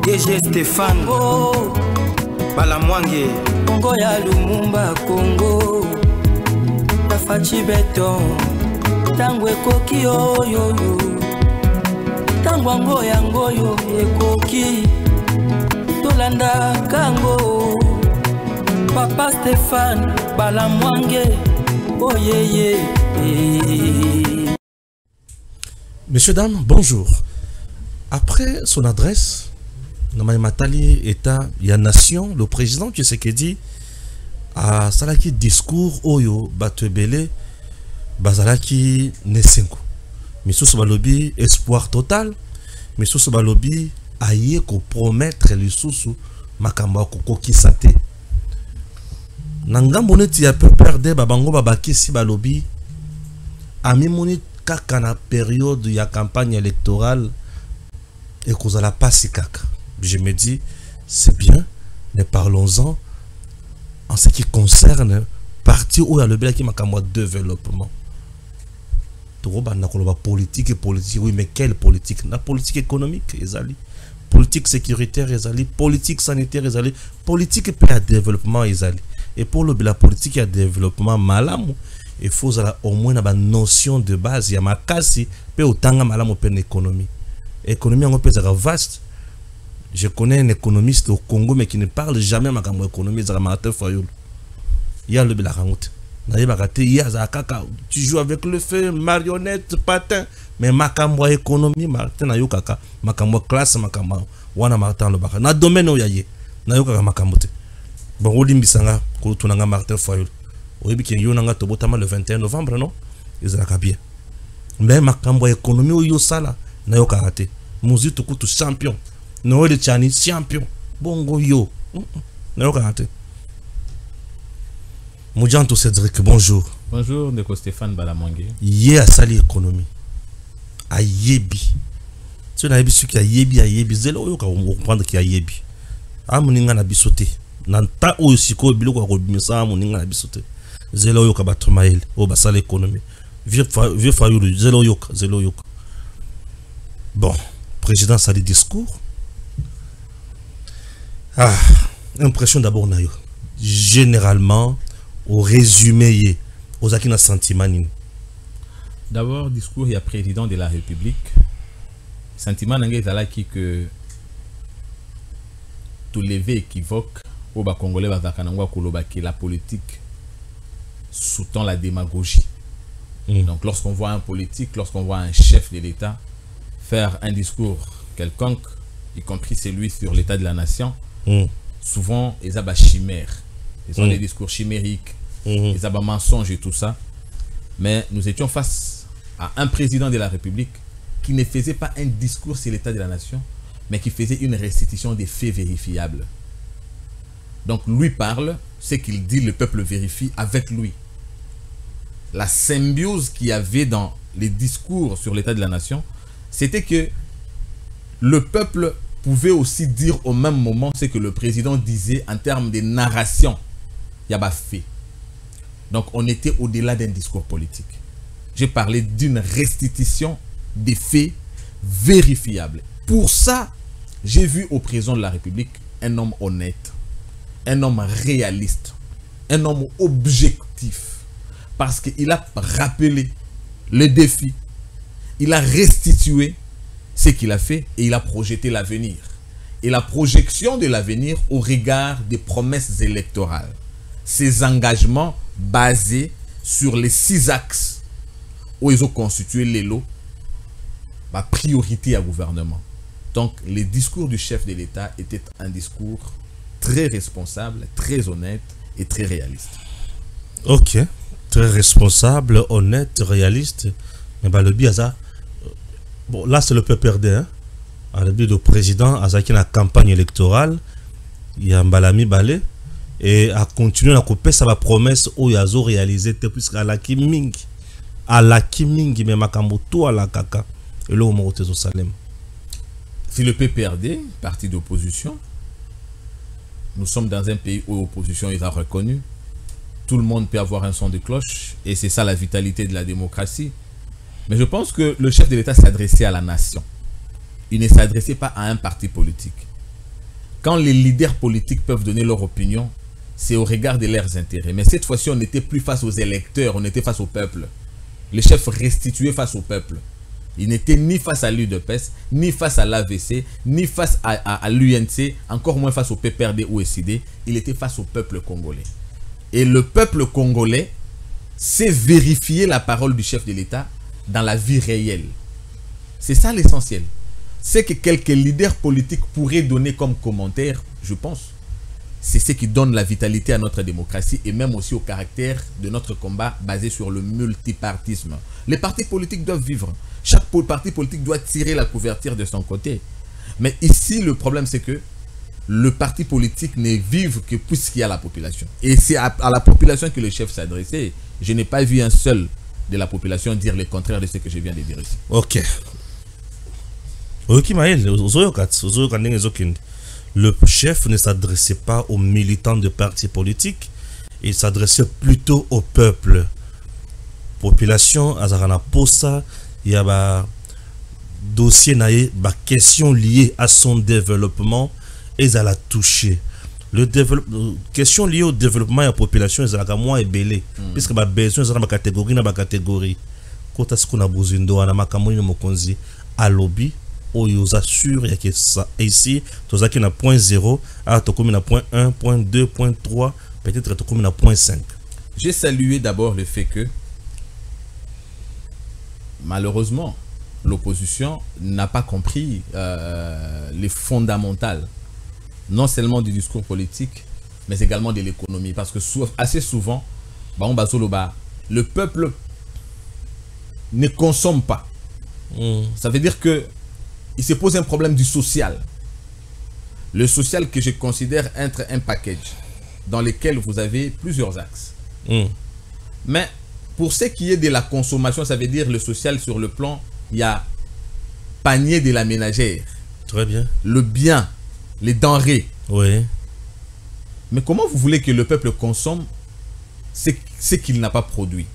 DG Stéphane Balamwange Congo ya Lumumba Congo Tafachi Beton Tangwe koki oyo Tangwango yangoyo ekoki Tolanda kango Papa Stéphane Balamwange Oh yeah. Messieurs, dames, bonjour. Après son adresse, Namai Matali État, il y a nation, le président Tshisekedi a salaki discours Oyo Batebele Bazalaki Nesengo. Missou Balobi espoir total. Missou Balobi aye ko promettre les sous makamba ko kisate. Nangambo neti ya peu perdre babango babaki si balobi ami moni kaka na période ya campagne électorale et cause la passe kaka. Je me dis c'est bien, mais parlons-en en ce qui concerne partie où il y a le bien qui m'a comme développement. Politique et politique, oui, mais quelle politique? La politique économique, ezali. Politique sécuritaire, ezali. Politique sanitaire, ezali. Politique et à développement, ezali. Et pour la politique et à développement, malam, il faut au moins avoir une notion de base. Il y a ma casse, puis autant malam pour l'économie. L'économie on peut être vaste. Je connais un économiste au Congo, mais qui ne parle jamais de l'économie. Il y a le Belarangout. Tu joues avec le feu, marionnette, patin, mais makambo économie, Martin Nayokaka, makambo classe, makambo, wana Martin le baka. Na domaine où yaye, Nayokaka makambo te. Bon, Olimbisanga, Koutunanga Martin Foyol. Oyebi ki yonanga tobotama le 21 novembre, non? Ils bien. Mais makambo économie où yosala, Nayokaka te. Mouzi tukutu champion. Noël Tchani champion. Bongo yo. Nayokaka te. Moudianto Cédric, bonjour. Bonjour, Ndeko Stéphane Balamwange. Yé a sali économie. A yebi. Si on a yebi, a yebi. Zélo, on comprendre qu'il y a yebi. A moninga na bisote. Nanta o yosiko, bilo kwa robimisa, moninga na bisote. Zélo yoka batumael. O basali économie. Vieux fayulu, zélo yoka. Bon, président sali discours. Ah, impression d'abord na yo. Généralement, au résumé, aux akina sentiment. D'abord, discours, il y a président de la République. Sentiment qui que tout levé équivoque au bas congolais que la politique sous-tend la démagogie. Donc, lorsqu'on voit un politique, lorsqu'on voit un chef de l'État faire un discours quelconque, y compris celui sur l'état de la nation, souvent, ils ont des chimères. Ils ont des discours chimériques, ils ont des mensonges et tout ça. Mais nous étions face à un président de la République qui ne faisait pas un discours sur l'état de la nation, mais qui faisait une restitution des faits vérifiables. Donc lui parle, ce qu'il dit, le peuple vérifie avec lui. La symbiose qu'il y avait dans les discours sur l'état de la nation, c'était que le peuple pouvait aussi dire au même moment ce que le président disait en termes de narration. Il y a pas fait. Donc on était au-delà d'un discours politique. J'ai parlé d'une restitution des faits vérifiables. Pour ça, j'ai vu au président de la République un homme honnête, un homme réaliste, un homme objectif. Parce qu'il a rappelé le défi, il a restitué ce qu'il a fait et il a projeté l'avenir. Et la projection de l'avenir au regard des promesses électorales. Ces engagements basés sur les 6 axes où ils ont constitué les lots, ma priorité à gouvernement. Donc, les discours du chef de l'État étaient un discours très responsable, très honnête et très réaliste. Ok, très responsable, honnête, réaliste. Mais bah, le biaza, bon, là c'est le PPRD, hein. Le but du président, à la campagne électorale, il y a un balami balé. Et à continuer à couper sa promesse où il a réalisé puisque à la kimingi mais makambo tout à la kaka et là au Salem. Si le PPRD, parti d'opposition, nous sommes dans un pays où l'opposition est reconnue, tout le monde peut avoir un son de cloche et c'est ça la vitalité de la démocratie. Mais je pense que le chef de l'État s'adressait à la nation. Il ne s'adressait pas à un parti politique. quand les leaders politiques peuvent donner leur opinion, c'est au regard de leurs intérêts. Mais cette fois-ci, on n'était plus face aux électeurs, on était face au peuple. Les chefs restitués face au peuple. Ils n'étaient ni face à l'UDPS, ni face à l'AVC, ni face à l'UNC, encore moins face au PPRD ou SID. Il était face au peuple congolais. Et le peuple congolais sait vérifier la parole du chef de l'État dans la vie réelle. C'est ça l'essentiel. C'est que quelques leaders politiques pourraient donner comme commentaire, je pense, c'est ce qui donne la vitalité à notre démocratie et même aussi au caractère de notre combat basé sur le multipartisme. Les partis politiques doivent vivre. Chaque parti politique doit tirer la couverture de son côté. Mais ici, le problème, c'est que le parti politique ne vive que puisqu'il y a la population. Et c'est à la population que le chef s'adressait. Je n'ai pas vu un seul de la population dire le contraire de ce que je viens de dire ici. Ok. Le chef ne s'adressait pas aux militants de partis politiques, il s'adressait plutôt au peuple. Population, Azarana Posa, il y a un dossier, une question liée à son développement, et ça l'a touché. Question liée au développement et à la population, ils ont moins ébélé. Puisque les besoins sont dans ma catégorie. Quand est-ce qu'on a besoin de à lobby, on vous assure que ça ici, tout ça qui na point 0, à tout comme na point 1, point 2, point 3, peut-être tout comme na point 5. J'ai salué d'abord le fait que malheureusement l'opposition n'a pas compris les fondamentales non seulement du discours politique mais également de l'économie, parce que assez souvent le peuple ne consomme pas. Ça veut dire que il se pose un problème du social. Le social que je considère être un package dans lequel vous avez plusieurs axes. Mais pour ce qui est de la consommation, ça veut dire le social sur le plan, il y a panier de la ménagère. Très bien. Le bien, les denrées. Oui. Mais comment vous voulez que le peuple consomme ce qu'il n'a pas produit?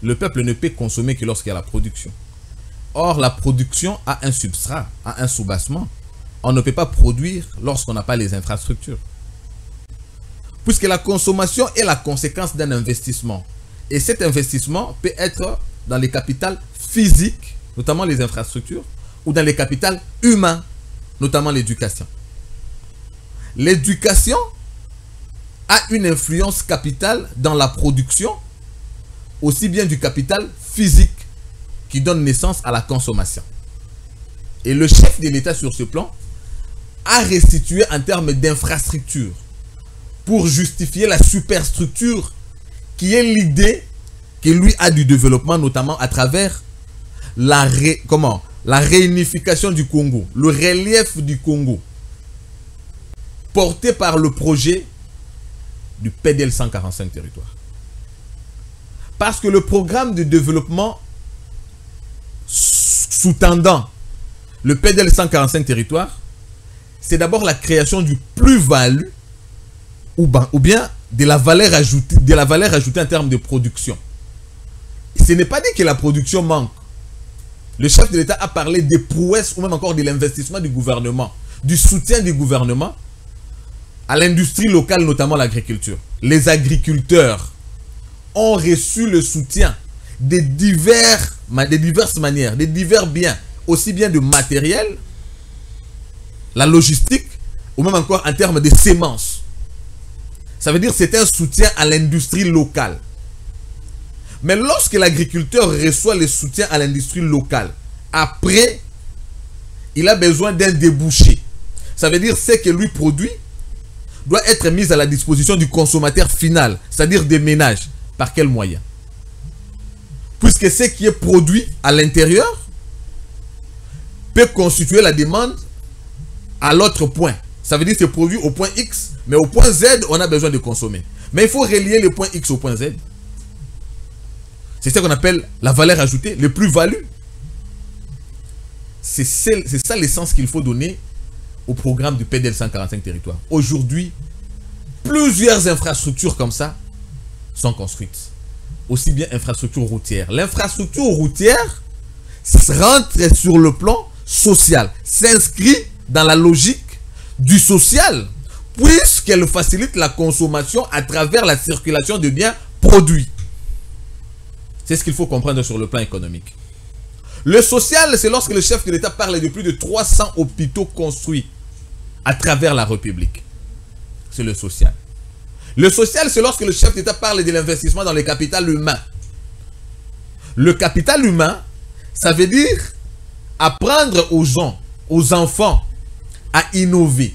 Le peuple ne peut consommer que lorsqu'il y a la production. Or, la production a un substrat, a un soubassement. On ne peut pas produire lorsqu'on n'a pas les infrastructures. Puisque la consommation est la conséquence d'un investissement. Et cet investissement peut être dans les capitales physiques, notamment les infrastructures, ou dans les capitales humains, notamment l'éducation. L'éducation a une influence capitale dans la production, aussi bien du capital physique, qui donne naissance à la consommation. Et le chef de l'État sur ce plan a restitué en termes d'infrastructure pour justifier la superstructure qui est l'idée que lui a du développement, notamment à travers la réunification du Congo, le relief du Congo, porté par le projet du PDL 145 territoires. Parce que le programme de développement sous-tendant le PDL 145 territoires, c'est d'abord la création du plus-value ou bien de la valeur ajoutée en termes de production. Ce n'est pas dit que la production manque. Le chef de l'État a parlé des prouesses ou même encore de l'investissement du gouvernement, du soutien du gouvernement à l'industrie locale, notamment l'agriculture. Les agriculteurs ont reçu le soutien de diverses manières, de divers biens, aussi bien de matériel, la logistique, ou même encore en termes de semences. Ça veut dire que c'est un soutien à l'industrie locale. Mais lorsque l'agriculteur reçoit le soutien à l'industrie locale, après, il a besoin d'un débouché. Ça veut dire que ce que lui produit doit être mis à la disposition du consommateur final, c'est-à-dire des ménages. Par quel moyen? Puisque ce qui est produit à l'intérieur peut constituer la demande à l'autre point. Ça veut dire que c'est produit au point X, mais au point Z, on a besoin de consommer. Mais il faut relier le point X au point Z. C'est ce qu'on appelle la valeur ajoutée, le plus-value. C'est ça l'essence qu'il faut donner au programme du PDL 145 territoires. Aujourd'hui, plusieurs infrastructures comme ça sont construites. Aussi bien infrastructure routière. L'infrastructure routière rentre sur le plan social, s'inscrit dans la logique du social, puisqu'elle facilite la consommation à travers la circulation de biens produits. C'est ce qu'il faut comprendre sur le plan économique. Le social, c'est lorsque le chef de l'État parle de plus de 300 hôpitaux construits à travers la République. C'est le social. Le social, c'est lorsque le chef d'État parle de l'investissement dans le capital humain. Le capital humain, ça veut dire apprendre aux gens, aux enfants, à innover.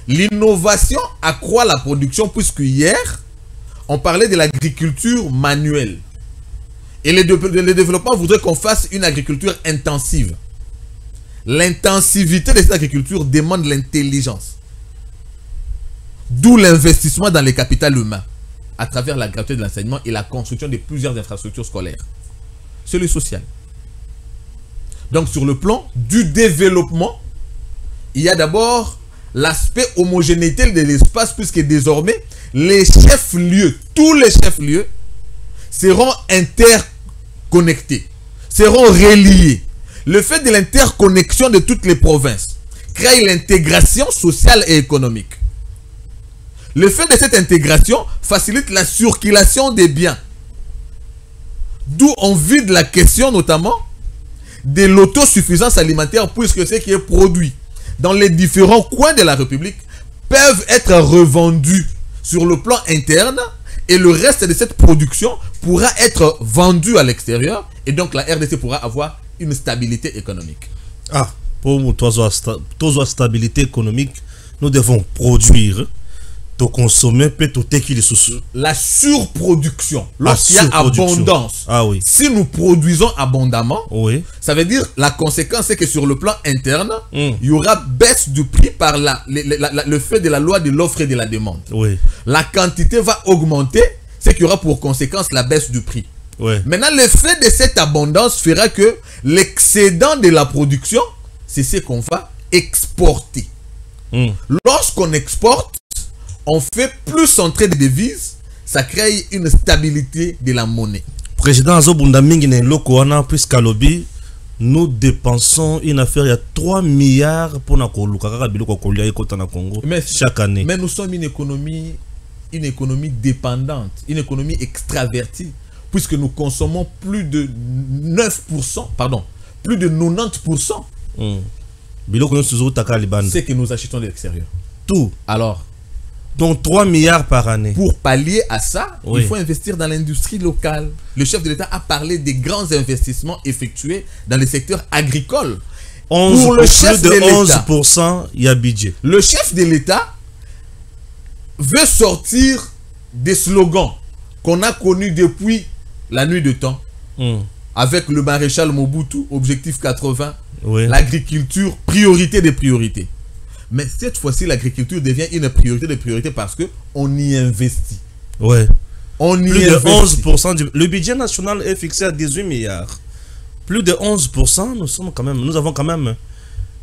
L'innovation accroît la production, puisque hier, on parlait de l'agriculture manuelle. Et le développement voudrait qu'on fasse une agriculture intensive. L'intensivité de cette agriculture demande l'intelligence. D'où l'investissement dans les capitales humains, à travers la gratuité de l'enseignement et la construction de plusieurs infrastructures scolaires. C'est le social. Donc sur le plan du développement, il y a d'abord l'aspect homogénéité de l'espace, puisque désormais, les chefs-lieux, tous les chefs-lieux, seront interconnectés, seront reliés. Le fait de l'interconnexion de toutes les provinces crée l'intégration sociale et économique. Le fait de cette intégration facilite la circulation des biens. D'où on vide la question notamment de l'autosuffisance alimentaire, puisque ce qui est produit dans les différents coins de la République peuvent être revendus sur le plan interne, et le reste de cette production pourra être vendu à l'extérieur, et donc la RDC pourra avoir une stabilité économique. Ah, pour toute stabilité économique, nous devons produire, consommer, la surproduction. Lorsqu'il y a abondance, si nous produisons abondamment, ça veut dire la conséquence c'est que sur le plan interne, il y aura baisse du prix par le fait de la loi de l'offre et de la demande. La quantité va augmenter, ce qui aura pour conséquence la baisse du prix. Maintenant, le fait de cette abondance fera que l'excédent de la production, c'est ce qu'on va exporter. Lorsqu'on exporte, on fait plus entrer de devises, ça crée une stabilité de la monnaie. Président Azobunda Mingine Lokoana, puisqu'à lobby, nous dépensons une affaire, il y a 3 milliards pour na Congo chaque année. Mais nous sommes une économie dépendante, une économie extravertie, puisque nous consommons plus de 9%, pardon, plus de 90%. C'est que nous achetons de l'extérieur. Tout. Alors, donc 3 milliards par année. Pour pallier à ça, il faut investir dans l'industrie locale. Le chef de l'État a parlé des grands investissements effectués dans le secteur agricole. Pour le chef de 11%, il y a budget. Le chef de l'État veut sortir des slogans qu'on a connus depuis la nuit de temps. Avec le maréchal Mobutu, objectif 80, l'agriculture, priorité des priorités. Mais cette fois-ci, l'agriculture devient une priorité de priorité parce qu'on y investit. On y plus de 11%. Le budget national est fixé à 18 milliards. Plus de 11%, nous avons quand même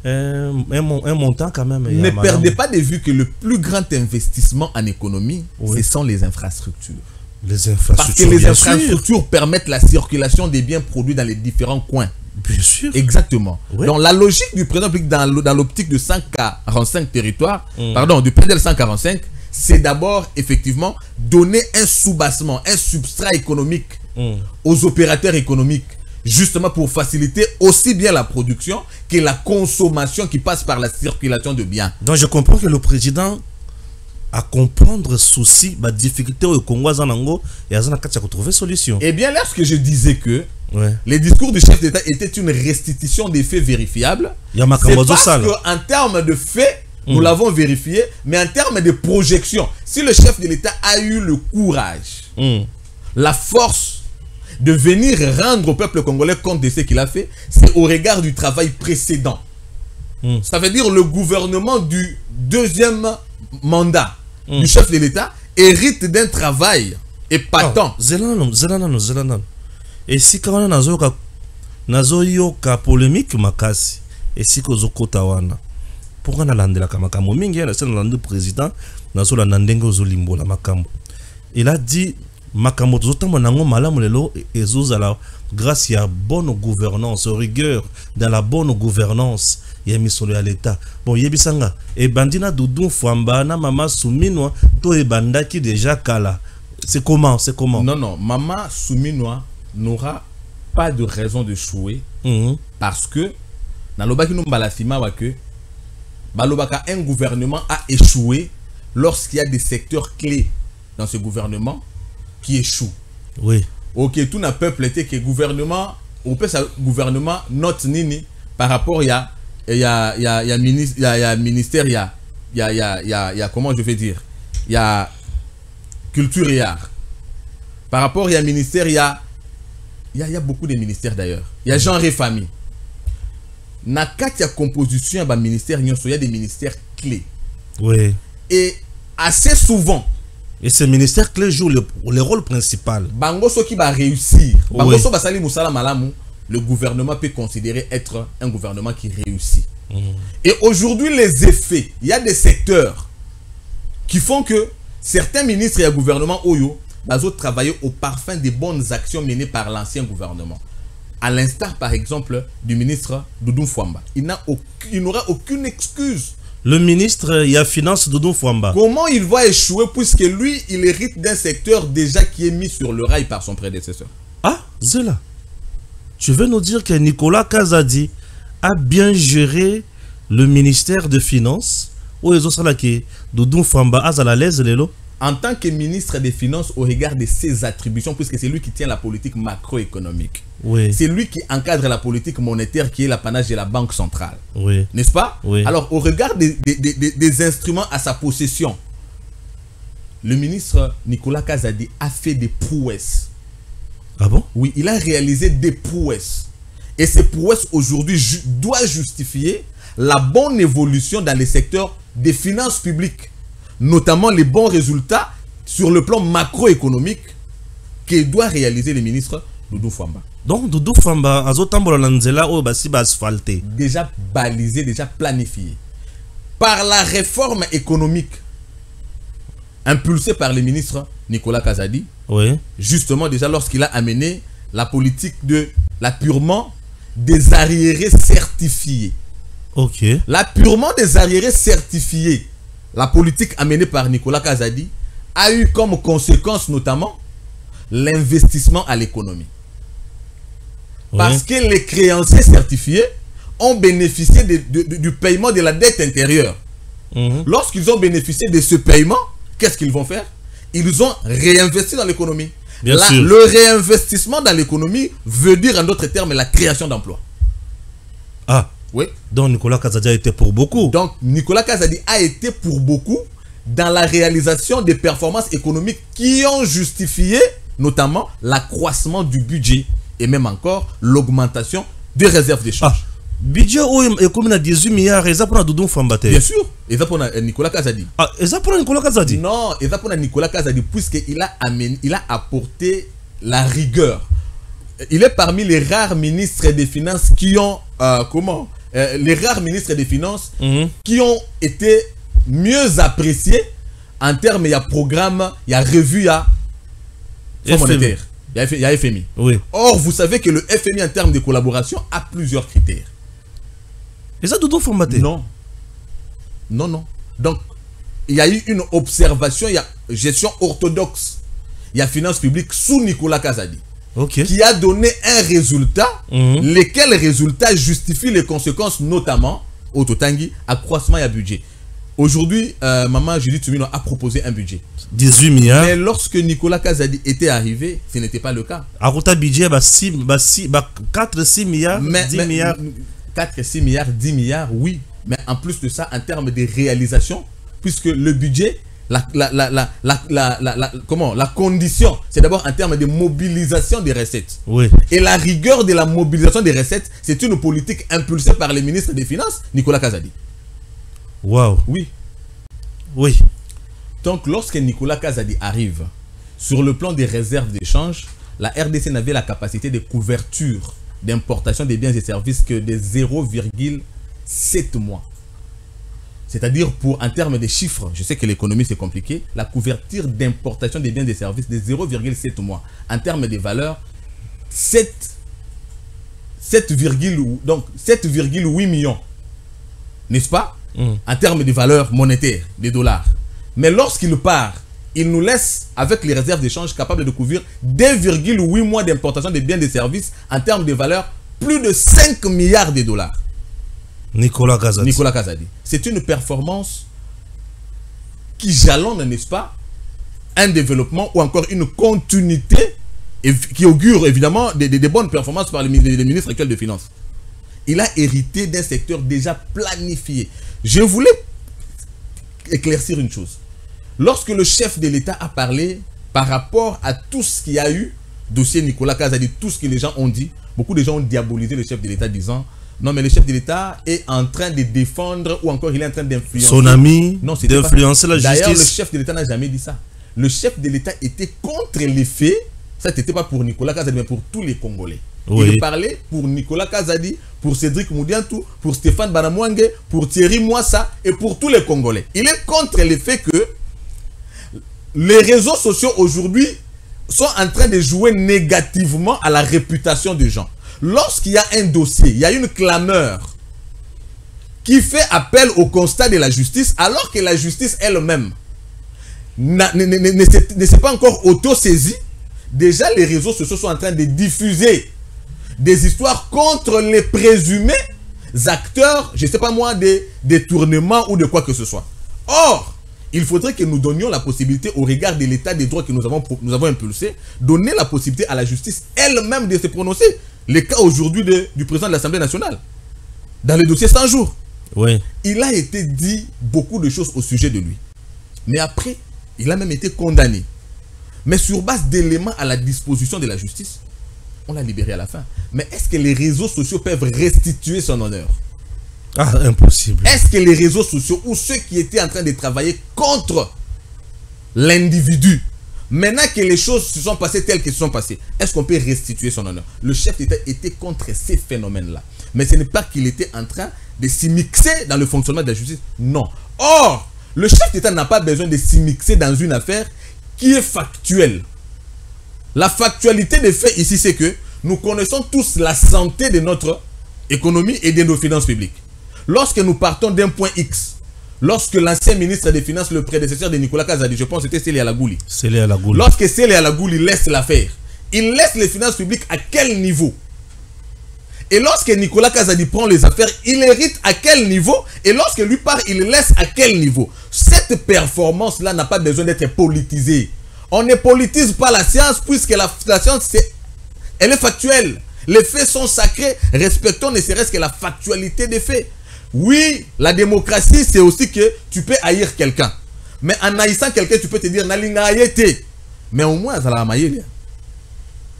un montant quand même. Ne perdez pas de vue que le plus grand investissement en économie, ce sont les infrastructures. Les infrastructures. Parce que les infrastructures permettent la circulation des biens produits dans les différents coins. Bien sûr. Exactement. Donc la logique du président dans l'optique de 145 territoires, pardon, du PDL 145, c'est d'abord effectivement donner un soubassement, un substrat économique aux opérateurs économiques, justement pour faciliter aussi bien la production que la consommation qui passe par la circulation de biens. Donc je comprends que le président à comprendre souci, la difficulté au Congo et à trouver solution. Eh bien, lorsque je disais que les discours du chef d'État étaient une restitution des faits vérifiables, c'est parce qu'en termes de faits, nous l'avons vérifié, mais en termes de projection, si le chef de l'État a eu le courage, la force de venir rendre au peuple congolais compte de ce qu'il a fait, c'est au regard du travail précédent. Ça veut dire le gouvernement du deuxième mandat du chef de l'État hérite d'un travail épatant. Et si quand on a nazoyoka polémique makasi et si kozokota wana pourquoi na landela makambo mingi na sena lande président nazola ndenge ozolimbola makambo. Il a dit makambo zotamba nango malamu lelo ezozala grâce à bonne gouvernance, rigueur dans la bonne gouvernance ya misolo ya l'État. Bon, yebisanga et bandina Doudou Fwamba na mama Souminwa to e bandaki déjà kala. C'est comment? Non, non, Maman Souminois n'aura pas de raison de chouer parce que dans le baki un gouvernement a échoué lorsqu'il y a des secteurs clés dans ce gouvernement qui échouent. Oui. Ok, tout n'a peuple été que gouvernement, on peut ça gouvernement note nini par rapport il y a ministère, il y a comment je vais dire, il y a culture et art. Par rapport il y a ministère, il y a beaucoup de ministères d'ailleurs. Il y a genre et famille. Na kati ya composition ba ministère il y a des ministères clés. Oui. Et assez souvent et ces ministères clés jouent le rôle principal. Bango so qui va réussir. Bango so basali musala malamu, le gouvernement peut considérer être un gouvernement qui réussit. Et aujourd'hui les effets, il y a des secteurs qui font que certains ministres et le gouvernement Oyo bazo travailler au parfum des bonnes actions menées par l'ancien gouvernement. À l'instar par exemple du ministre Doudou Fwamba. Il n'aura aucune excuse. Le ministre il y a finance Doudou Fwamba. Comment il va échouer puisque lui il hérite d'un secteur déjà qui est mis sur le rail par son prédécesseur. Ah, Zela. Tu veux nous dire que Nicolas Kazadi a bien géré le ministère de Finances ou les autres là qui Doudou Fwamba a à la l'aise lelo? En tant que ministre des Finances au regard de ses attributions, puisque c'est lui qui tient la politique macroéconomique. Oui. C'est lui qui encadre la politique monétaire qui est l'apanage de la Banque centrale. Oui. N'est-ce pas? Oui. Alors, au regard des instruments à sa possession, le ministre Nicolas Kazadi a fait des prouesses. Ah bon? Oui, il a réalisé des prouesses. Et ces prouesses aujourd'hui doivent justifier la bonne évolution dans les secteurs des finances publiques, notamment les bons résultats sur le plan macroéconomique que doit réaliser le ministre Doudou Fwamba. Donc Doudou Fwamba azotambola nanzela o basi ba asphalté. Déjà balisé, déjà planifié. Par la réforme économique impulsée par le ministre Nicolas Kazadi. Oui. Justement déjà lorsqu'il a amené la politique de l'appurement des arriérés certifiés. Ok. L'appurement des arriérés certifiés, la politique amenée par Nicolas Kazadi, a eu comme conséquence notamment l'investissement à l'économie. Oui. Parce que les créanciers certifiés ont bénéficié du paiement de la dette intérieure. Lorsqu'ils ont bénéficié de ce paiement, qu'est-ce qu'ils vont faire? Ils ont réinvesti dans l'économie. Le réinvestissement dans l'économie veut dire en d'autres termes la création d'emplois. Ah. Oui. Donc Nicolas Kazadi a été pour beaucoup. Donc Nicolas Kazadi a été pour beaucoup dans la réalisation des performances économiques qui ont justifié notamment l'accroissement du budget et même encore l'augmentation des réserves d'échange. Ah. Budget est comme 18 milliards et ça pour Doudou Fwamba. Bien sûr, et ça pour Nicolas Kazadi. Ah, et ça pour Nicolas Kazadi. Non, et ça pour Nicolas Kazadi puisqu'il a apporté la rigueur. Il est parmi les rares ministres des Finances qui ont les rares ministres des Finances qui ont été mieux appréciés en termes il y a programme, il y a revue, il y a fonds monétaire, il y a FMI. Oui. Or, vous savez que le FMI en termes de collaboration a plusieurs critères. Et ça Doudou Fwamba? Non. Non, non. Donc, il y a eu une observation, il y a gestion orthodoxe, il y a finances publiques sous Nicolas Kazadi. Okay. Qui a donné un résultat, lesquels résultats justifient les conséquences, notamment au Totangi, accroissement et à budget. Aujourd'hui, Maman Judith Soumino a proposé un budget. 18 milliards. Mais lorsque Nicolas Kazadi était arrivé, ce n'était pas le cas. À côté budget, 4, 6 milliards, 10 milliards. 4, 6 milliards, 10 milliards, oui. Mais en plus de ça, en termes de réalisation, puisque le budget, la condition, c'est d'abord en termes de mobilisation des recettes. Oui. Et la rigueur de la mobilisation des recettes, c'est une politique impulsée par le ministre des Finances, Nicolas Kazadi. Waouh. Oui. Oui. Donc, lorsque Nicolas Kazadi arrive, sur le plan des réserves d'échange, la RDC n'avait la capacité de couverture d'importation des biens et services que de 0,7 mois. C'est-à-dire, en termes de chiffres, je sais que l'économie c'est compliqué, la couverture d'importation des biens et services de 0,7 mois. En termes de valeur, 7,8 millions n'est-ce pas, en termes de valeur monétaire, des dollars. Mais lorsqu'il part, il nous laisse avec les réserves d'échange capables de couvrir 2,8 mois d'importation de biens et de services en termes de valeur, plus de 5 milliards de dollars. Nicolas Kazadi. C'est une performance qui jalonne, n'est-ce pas, un développement ou encore une continuité et qui augure évidemment des bonnes performances par le ministre actuel de Finances. Il a hérité d'un secteur déjà planifié. Je voulais éclaircir une chose. Lorsque le chef de l'État a parlé par rapport à tout ce qu'il y a eu, dossier Nicolas Kazadi, tout ce que les gens ont dit, beaucoup de gens ont diabolisé le chef de l'État disant non mais le chef de l'État est en train de défendre ou encore il est en train d'influencer son ami, non, d'influencer la justice. D'ailleurs, le chef de l'État n'a jamais dit ça. Le chef de l'État était contre les faits. Ça n'était pas pour Nicolas Kazadi, mais pour tous les Congolais. Oui. Il parlait pour Nicolas Kazadi, pour Cédric Moudiantou, pour Stéphane Banamouangue, pour Thierry Mouassa et pour tous les Congolais. Il est contre le fait que les réseaux sociaux aujourd'hui sont en train de jouer négativement à la réputation des gens. Lorsqu'il y a un dossier, il y a une clameur qui fait appel au constat de la justice, alors que la justice elle-même ne s'est pas encore auto-saisie, déjà les réseaux sociaux sont en train de diffuser des histoires contre les présumés acteurs, je ne sais pas moi, des détournements ou de quoi que ce soit. Or, il faudrait que nous donnions la possibilité, au regard de l'état des droits que nous avons impulsé, donner la possibilité à la justice elle-même de se prononcer. Le cas aujourd'hui du président de l'Assemblée nationale, dans le dossier 100 jours. Oui. Il a été dit beaucoup de choses au sujet de lui. Mais après, il a même été condamné. Mais sur base d'éléments à la disposition de la justice, on l'a libéré à la fin. Mais est-ce que les réseaux sociaux peuvent restituer son honneur? Ah, impossible. Est-ce que les réseaux sociaux ou ceux qui étaient en train de travailler contre l'individu, maintenant que les choses se sont passées telles qu'elles se sont passées, est-ce qu'on peut restituer son honneur? Le chef d'État était contre ces phénomènes-là. Mais ce n'est pas qu'il était en train de s'immiscer dans le fonctionnement de la justice. Non. Or, le chef d'État n'a pas besoin de s'immiscer dans une affaire qui est factuelle. La factualité des faits ici, c'est que nous connaissons tous la santé de notre économie et de nos finances publiques. Lorsque nous partons d'un point X, lorsque l'ancien ministre des Finances, le prédécesseur de Nicolas Kazadi, je pense que c'était Célie Alagouli. Lorsque Célie Alagouli laisse l'affaire, il laisse les finances publiques à quel niveau? Et lorsque Nicolas Kazadi prend les affaires, il hérite à quel niveau? Et lorsque lui part, il laisse à quel niveau? Cette performance-là n'a pas besoin d'être politisée. On ne politise pas la science, puisque la science, elle est factuelle. Les faits sont sacrés. Respectons ne serait-ce que la factualité des faits. Oui, la démocratie, c'est aussi que tu peux haïr quelqu'un. Mais en haïssant quelqu'un, tu peux te dire Nalinga haïté. Mais au moins, ça la maïe.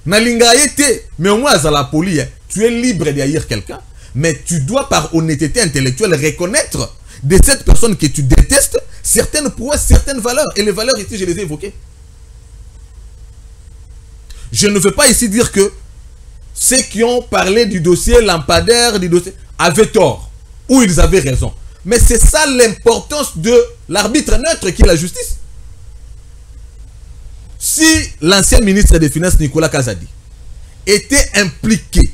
Nalinga haïté. Mais au moins, ça la poli. Tu es libre d'haïr quelqu'un. Mais tu dois, par honnêteté intellectuelle, reconnaître de cette personne que tu détestes certaines prouesses, certaines valeurs. Et les valeurs ici, je les ai évoquées. Je ne veux pas ici dire que ceux qui ont parlé du dossier lampadaire, du dossier, avaient tort. Ou ils avaient raison. Mais c'est ça l'importance de l'arbitre neutre qui est la justice. Si l'ancien ministre des Finances, Nicolas Kazadi, était impliqué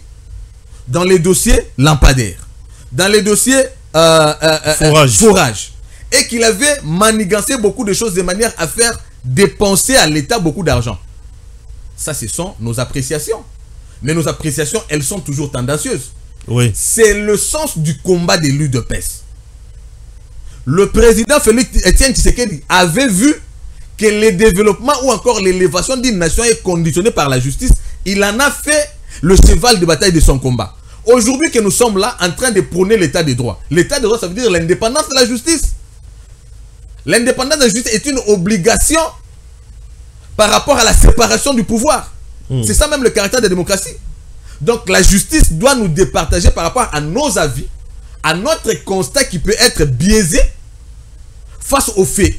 dans les dossiers lampadaires, dans les dossiers forage, et qu'il avait manigancé beaucoup de choses de manière à faire dépenser à l'État beaucoup d'argent, ça, ce sont nos appréciations. Mais nos appréciations, elles sont toujours tendancieuses. Oui. C'est le sens du combat des l'UDPS. Le président Félix Etienne Tshisekedi avait vu que le développement ou encore l'élévation d'une nation est conditionné par la justice. Il en a fait le cheval de bataille de son combat. Aujourd'hui que nous sommes là en train de prôner l'état de droit. L'état de droit, ça veut dire l'indépendance de la justice. L'indépendance de la justice est une obligation par rapport à la séparation du pouvoir. C'est ça même le caractère de la démocratie. Donc la justice doit nous départager par rapport à nos avis, à notre constat qui peut être biaisé face aux faits.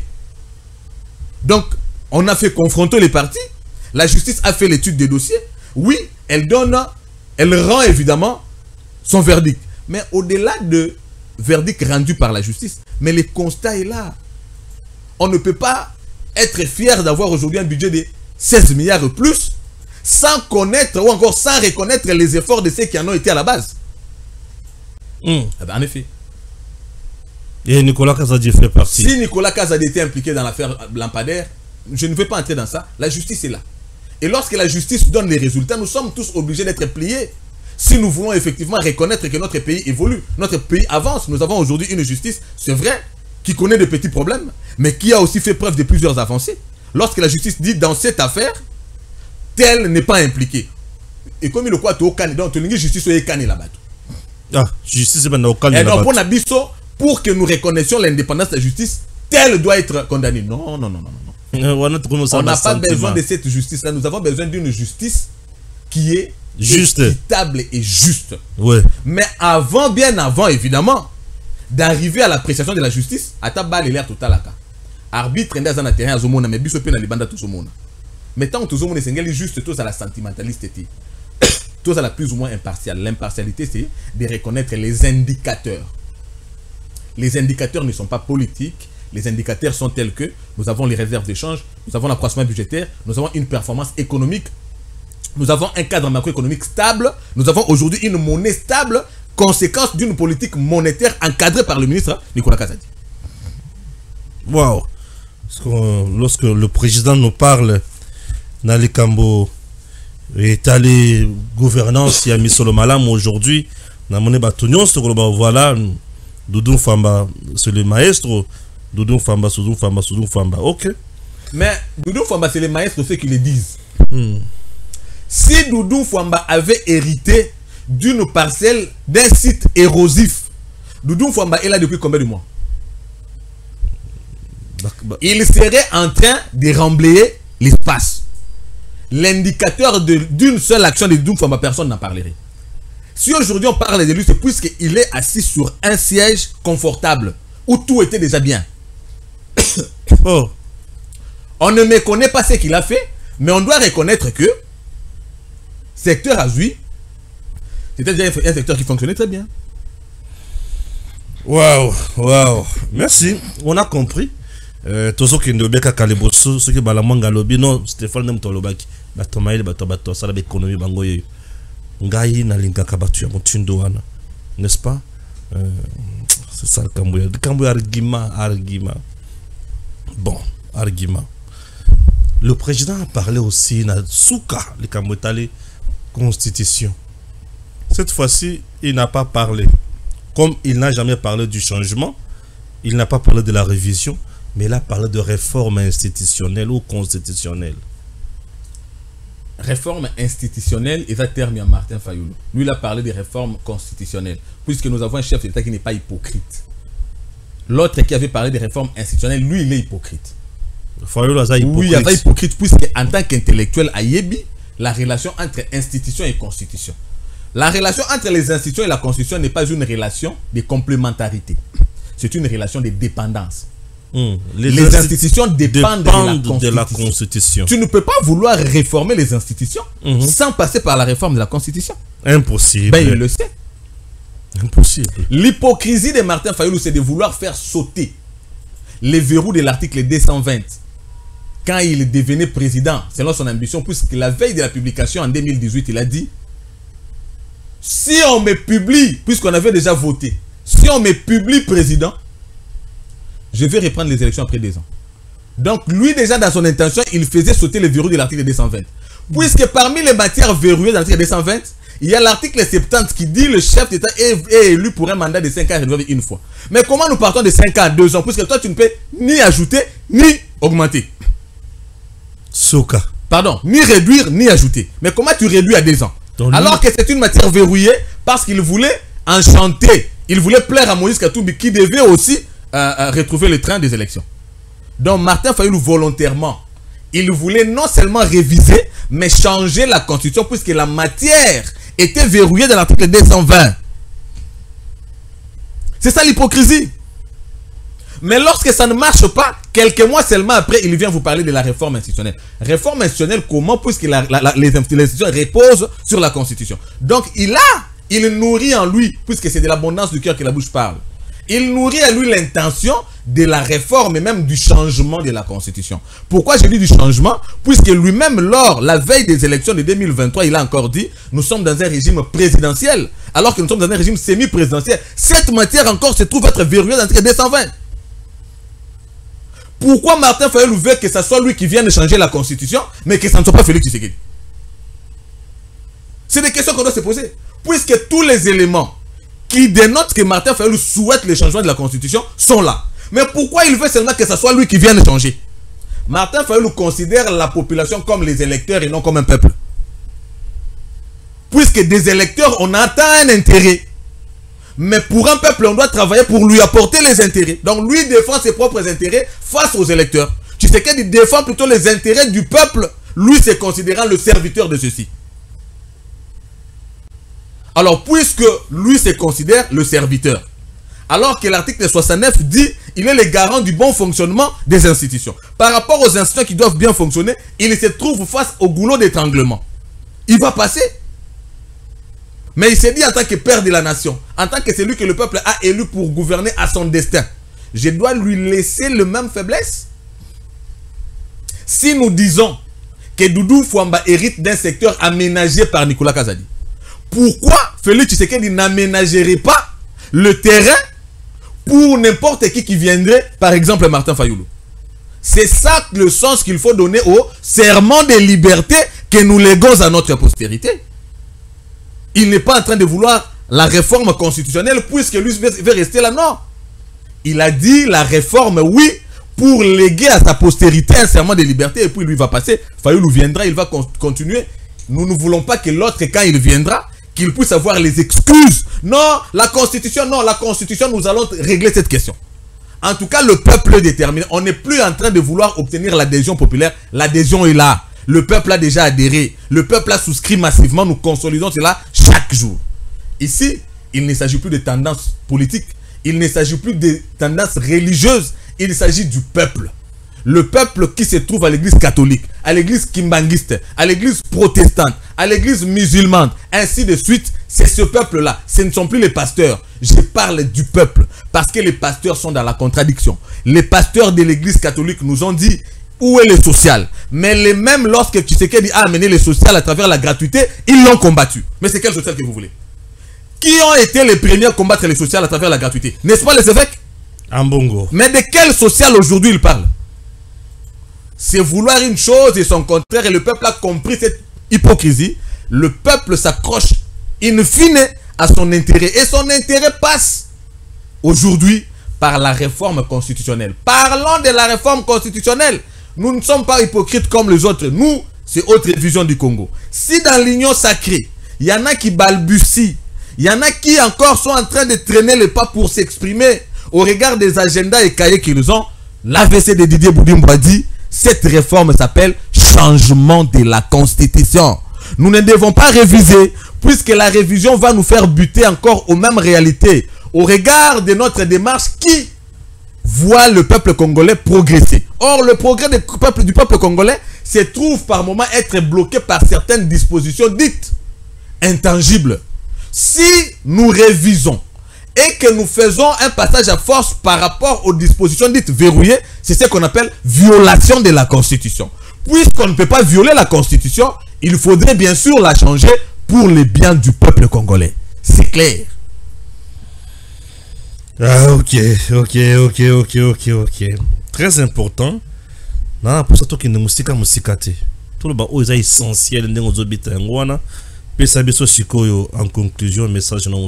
Donc on a fait confronter les parties, la justice a fait l'étude des dossiers, oui, elle rend évidemment son verdict. Mais au-delà de verdict rendu par la justice, mais le constat est là. On ne peut pas être fier d'avoir aujourd'hui un budget de 16 milliards ou plus sans connaître ou encore sans reconnaître les efforts de ceux qui en ont été à la base. En effet. Et Nicolas Kazadi fait partie. Si Nicolas Kazadi était impliqué dans l'affaire Lampadaire, je ne vais pas entrer dans ça. La justice est là. Et lorsque la justice donne les résultats, nous sommes tous obligés d'être pliés. Si nous voulons effectivement reconnaître que notre pays évolue, notre pays avance, nous avons aujourd'hui une justice, c'est vrai, qui connaît de petits problèmes, mais qui a aussi fait preuve de plusieurs avancées. Lorsque la justice dit dans cette affaire, tel n'est pas impliqué. Et comme il le croit, donc la justice est canée là-bas. Ah, justice est au calme. Et donc, pour que nous reconnaissions l'indépendance de la justice, tel doit être condamné. Non, non, non, non, non. On n'a pas besoin de cette justice-là. Nous avons besoin d'une justice qui est juste, équitable et juste. Ouais. Mais avant, bien avant, évidemment, d'arriver à l'appréciation de la justice, à tabal l'air total à cas. Arbitre dans un terrain à Zomona, mais biso pe na libanda tout Zomona. Mais tant que tout Zomona c'est juste tous à la sentimentaliste, tous à la plus ou moins impartiale. L'impartialité, c'est de reconnaître les indicateurs. Les indicateurs ne sont pas politiques. Les indicateurs sont tels que nous avons les réserves d'échange, nous avons l'accroissement budgétaire, nous avons une performance économique, nous avons un cadre macroéconomique stable, nous avons aujourd'hui une monnaie stable, conséquence d'une politique monétaire encadrée par le ministre Nicolas Kazadi. Waouh! Lorsque le président nous parle, Nali Kambo est allé gouvernance, il y a mis sur le malam aujourd'hui, voilà, Doudou Famba, c'est le maestro. Doudou Famba, ok. Mais Doudou Famba, c'est les maîtres ceux qui le disent. Si Doudou Famba avait hérité d'une parcelle, d'un site érosif, Doudou Famba est là depuis combien de mois? Il serait en train de remblayer l'espace. L'indicateur d'une seule action de Doudou Famba, personne n'en parlerait. Si aujourd'hui on parle de lui, c'est puisqu'il est assis sur un siège confortable où tout était déjà bien. Oh. On ne méconnaît pas ce qu'il a fait, mais on doit reconnaître que secteur Azui, c'était déjà un secteur qui fonctionnait très bien. Waouh, waouh. Merci, on a compris. Tozo qui ne beka kaleboso, ce qui balamanga lobby, non, Stéphane nem tolobaki. Batomaïle, bato, ça l'économie bangoye. Ngai na linga kabatu ya mutindo wana. N'est-ce pas? C'est ça le Kambuya. Le Kambuya argument. Bon, argument. Le président a parlé aussi na souka le Kambutali constitution. Cette fois-ci, il n'a pas parlé. Comme il n'a jamais parlé du changement, il n'a pas parlé de la révision, mais il a parlé de réforme institutionnelle ou constitutionnelle. Réforme institutionnelle est un terme à Martin Fayoulou. Lui, il a parlé de réforme constitutionnelle, puisque nous avons un chef d'État qui n'est pas hypocrite. L'autre qui avait parlé de réforme institutionnelle, lui, il est hypocrite. Fayoulou a hypocrite. Oui, il est hypocrite, puisque en tant qu'intellectuel à Yebi, la relation entre institution et constitution. La relation entre les institutions et la constitution n'est pas une relation de complémentarité. C'est une relation de dépendance. Les institutions dépendent de la Constitution. Tu ne peux pas vouloir réformer les institutions sans passer par la réforme de la Constitution. Impossible. Ben, il le sait. Impossible. L'hypocrisie de Martin Fayoulou, c'est de vouloir faire sauter les verrous de l'article 220 quand il devenait président, selon son ambition, puisque la veille de la publication en 2018, il a dit: si on me publie, puisqu'on avait déjà voté, si on me publie président, je vais reprendre les élections après 2 ans. Donc, lui, déjà, dans son intention, il faisait sauter les verrous de l'article 220. Puisque parmi les matières verrouillées dans l'article 220, il y a l'article 70 qui dit le chef d'État est élu pour un mandat de 5 ans renouvelé une fois. Mais comment nous partons de 5 ans à 2 ans? Puisque toi, tu ne peux ni ajouter, ni augmenter. Soka. Pardon, ni réduire, ni ajouter. Mais comment tu réduis à 2 ans? Alors que c'est une matière verrouillée parce qu'il voulait enchanter. Il voulait plaire à Moïse Katumbi qui devait aussi retrouver le train des élections. Donc Martin Fayoulou volontairement, il voulait non seulement réviser, mais changer la constitution puisque la matière était verrouillée dans l'article 220. C'est ça l'hypocrisie. Mais lorsque ça ne marche pas, quelques mois seulement après, il vient vous parler de la réforme institutionnelle. Réforme institutionnelle comment? Puisque les institutions reposent sur la constitution. Donc il nourrit en lui, puisque c'est de l'abondance du cœur que la bouche parle. Il nourrit à lui l'intention de la réforme et même du changement de la Constitution. Pourquoi je dis du changement? Puisque lui-même, lors la veille des élections de 2023, il a encore dit, nous sommes dans un régime présidentiel, alors que nous sommes dans un régime semi-présidentiel. Cette matière encore se trouve être verrouillée dans l'article 220. Pourquoi Martin Fayulu veut que ce soit lui qui vienne changer la Constitution, mais que ça ne soit pas Félix Tshisekedi? C'est des questions qu'on doit se poser. Puisque tous les éléments qui dénotent que Martin Fayulu souhaite le changement de la Constitution sont là. Mais pourquoi il veut seulement que ce soit lui qui vienne changer? Martin Fayulu considère la population comme les électeurs et non comme un peuple. Puisque des électeurs, on attend un intérêt. Mais pour un peuple, on doit travailler pour lui apporter les intérêts. Donc lui défend ses propres intérêts face aux électeurs. Tu sais qu'il défend plutôt les intérêts du peuple, lui se considérant le serviteur de ceux-ci. Alors, puisque lui se considère le serviteur, alors que l'article 69 dit il est le garant du bon fonctionnement des institutions. Par rapport aux institutions qui doivent bien fonctionner, il se trouve face au goulot d'étranglement. Il va passer. Mais il s'est dit en tant que père de la nation, en tant que celui que le peuple a élu pour gouverner à son destin, je dois lui laisser le même faiblesse. Si nous disons que Doudou Fouamba hérite d'un secteur aménagé par Nicolas Kazadi, pourquoi Félix Tshisekedi n'aménagerait pas le terrain pour n'importe qui viendrait, par exemple Martin Fayulu? C'est ça le sens qu'il faut donner au serment de liberté que nous léguons à notre postérité. Il n'est pas en train de vouloir la réforme constitutionnelle puisque lui veut rester là, non. Il a dit la réforme, oui, pour léguer à sa postérité un serment de liberté et puis lui va passer. Fayulu viendra, il va continuer. Nous ne voulons pas que l'autre, quand il viendra, qu'il puisse avoir les excuses. Non, la Constitution, nous allons régler cette question. En tout cas, le peuple est déterminé. On n'est plus en train de vouloir obtenir l'adhésion populaire. L'adhésion est là. Le peuple a déjà adhéré. Le peuple a souscrit massivement. Nous consolidons cela chaque jour. Ici, il ne s'agit plus de tendances politiques. Il ne s'agit plus de tendances religieuses. Il s'agit du peuple. Le peuple qui se trouve à l'église catholique, à l'église kimbanguiste, à l'église protestante, à l'église musulmane, ainsi de suite, c'est ce peuple-là. Ce ne sont plus les pasteurs. Je parle du peuple. Parce que les pasteurs sont dans la contradiction. Les pasteurs de l'église catholique nous ont dit où est le social. Mais les mêmes, lorsque Tshisekedi a amené le social à travers la gratuité, ils l'ont combattu. Mais c'est quel social que vous voulez? Qui ont été les premiers à combattre le social à travers la gratuité? N'est-ce pas les évêques? Ambongo. Mais de quel social aujourd'hui ils parlent? C'est vouloir une chose et son contraire. Et le peuple a compris cette hypocrisie. Le peuple s'accroche in fine à son intérêt. Et son intérêt passe aujourd'hui par la réforme constitutionnelle. Parlons de la réforme constitutionnelle. Nous ne sommes pas hypocrites comme les autres. Nous, c'est autre vision du Congo. Si dans l'union sacrée, il y en a qui balbutient, il y en a qui encore sont en train de traîner les pas pour s'exprimer au regard des agendas et cahiers qu'ils ont, l'AVC de Didier Boudimbo dit cette réforme s'appelle changement de la Constitution. Nous ne devons pas réviser, puisque la révision va nous faire buter encore aux mêmes réalités, au regard de notre démarche qui voit le peuple congolais progresser. Or, le progrès du peuple congolais se trouve par moments être bloqué par certaines dispositions dites intangibles. Si nous révisons et que nous faisons un passage à force par rapport aux dispositions dites verrouillées, c'est ce qu'on appelle violation de la Constitution. Puisqu'on ne peut pas violer la Constitution, il faudrait bien sûr la changer pour le bien du peuple congolais. C'est clair. Ah, ok. Très important. Non, pour ça, qui ne musika musikate. Tout le bas, est essentiel. En conclusion, message non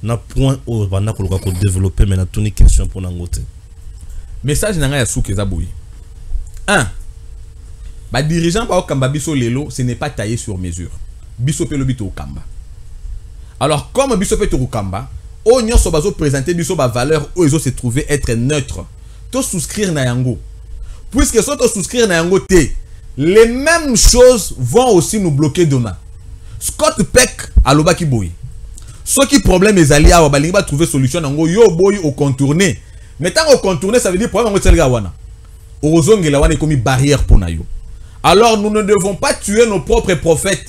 na point où on a développer mais na tuni question pour nangote. Message nanga ya souke zaboui. 1. Ba dirigeant ba okamba biso lelo, ce n'est pas taillé sur mesure. Biso pe lobito okamba. Alors comme biso pe to okamba, o nyonso bazo présenter biso ba valeur où ils ont se trouver être neutre. To souscrire na yango. Puisque soit to souscrire na yango te, les mêmes choses vont aussi nous bloquer demain. Scott Peck alobaki boy. Ce qui problème est allé à Wabalinga trouver solution en yo boy au contourner. Mais tant au contourner, ça veut dire problème au Tselgawana. Au Zongelawana est comme une barrière pour Nayo. Alors nous ne devons pas tuer nos propres prophètes.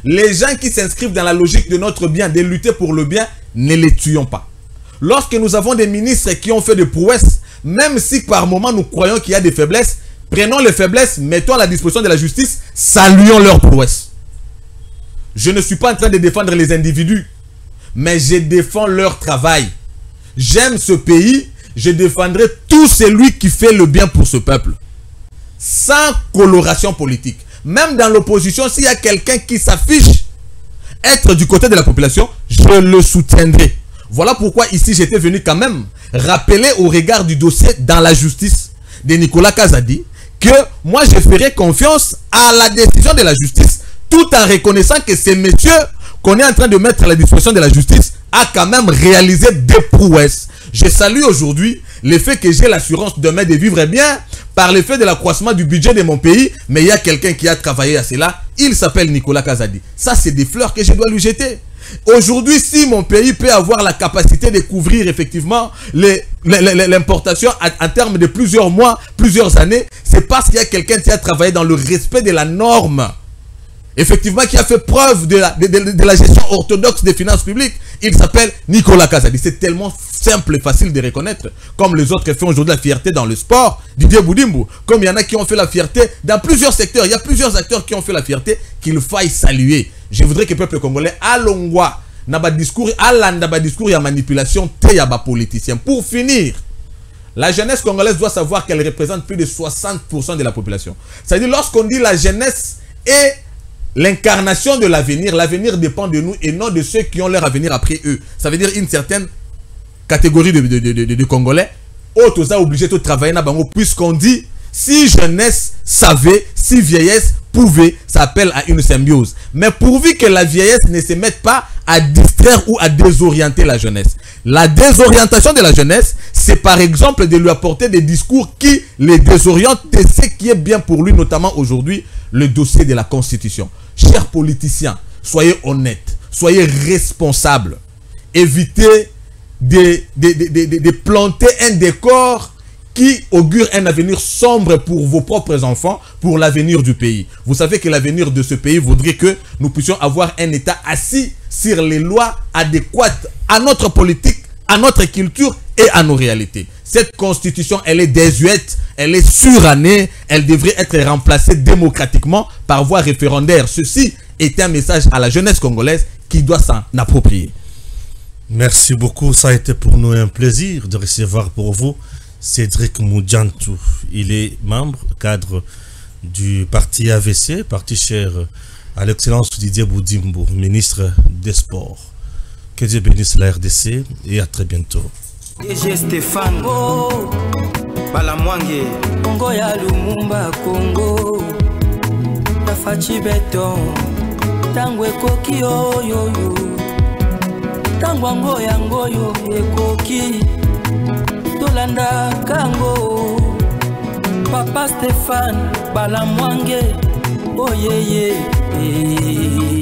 Les gens qui s'inscrivent dans la logique de notre bien, de lutter pour le bien, ne les tuons pas. lorsque nous avons des ministres qui ont fait des prouesses, même si par moment nous croyons qu'il y a des faiblesses, prenons les faiblesses, mettons à la disposition de la justice, saluons leurs prouesses. Je ne suis pas en train de défendre les individus, mais je défends leur travail. J'aime ce pays, je défendrai tout celui qui fait le bien pour ce peuple. Sans coloration politique. Même dans l'opposition, s'il y a quelqu'un qui s'affiche être du côté de la population, je le soutiendrai. Voilà pourquoi ici j'étais venu quand même rappeler au regard du dossier dans la justice de Nicolas Kazadi que moi je ferai confiance à la décision de la justice tout en reconnaissant que ces messieurs qu'on est en train de mettre à la disposition de la justice a quand même réalisé des prouesses. Je salue aujourd'hui le fait que j'ai l'assurance demain de vivre bien par le fait de l'accroissement du budget de mon pays, mais il y a quelqu'un qui a travaillé à cela, il s'appelle Nicolas Kazadi. Ça, c'est des fleurs que je dois lui jeter. Aujourd'hui, si mon pays peut avoir la capacité de couvrir effectivement l'importation en termes de plusieurs mois, plusieurs années, c'est parce qu'il y a quelqu'un qui a travaillé dans le respect de la norme. Effectivement, qui a fait preuve de la gestion orthodoxe des finances publiques. Il s'appelle Nicolas Kazadi. C'est tellement simple et facile de reconnaître. Comme les autres font aujourd'hui la fierté dans le sport, Didier Boudimbo. Comme il y en a qui ont fait la fierté dans plusieurs secteurs. Il y a plusieurs acteurs qui ont fait la fierté qu'il faille saluer. Je voudrais que le peuple congolais, à l'ongwa, n'a pas discours, à l'anda discours, il y a manipulation, il y a politicien. Pour finir, la jeunesse congolaise doit savoir qu'elle représente plus de 60% de la population. C'est-à-dire, lorsqu'on dit la jeunesse est l'incarnation de l'avenir, l'avenir dépend de nous et non de ceux qui ont leur avenir après eux. Ça veut dire une certaine catégorie de Congolais. Autres a obligé de travailler dans bango puisqu'on dit si jeunesse savait, si vieillesse pouvait, ça appelle à une symbiose. Mais pourvu que la vieillesse ne se mette pas à distraire ou à désorienter la jeunesse. La désorientation de la jeunesse, c'est par exemple de lui apporter des discours qui les désorientent de ce qui est bien pour lui, notamment aujourd'hui, le dossier de la Constitution. Chers politiciens, soyez honnêtes, soyez responsables. Évitez de planter un décor qui augure un avenir sombre pour vos propres enfants, pour l'avenir du pays. Vous savez que l'avenir de ce pays voudrait que nous puissions avoir un État assis sur les lois adéquates à notre politique, à notre culture et à nos réalités. Cette constitution, elle est désuète, elle est surannée, elle devrait être remplacée démocratiquement par voie référendaire. Ceci est un message à la jeunesse congolaise qui doit s'en approprier. Merci beaucoup, ça a été pour nous un plaisir de recevoir pour vous Cédric Moudjantou. Il est membre, cadre du parti AVC, parti cher à l'excellence Didier Boudimbo, ministre des Sports. Que Dieu bénisse la RDC et à très bientôt. DG Stéphane Balamwange Congo ya Lumumba Congo Tafachi Beton Tangwe Koki Oyo Tangwango Yangoyo Ekoki Tolanda Kango Papa Stéphane Balamwange Oh yeah yeah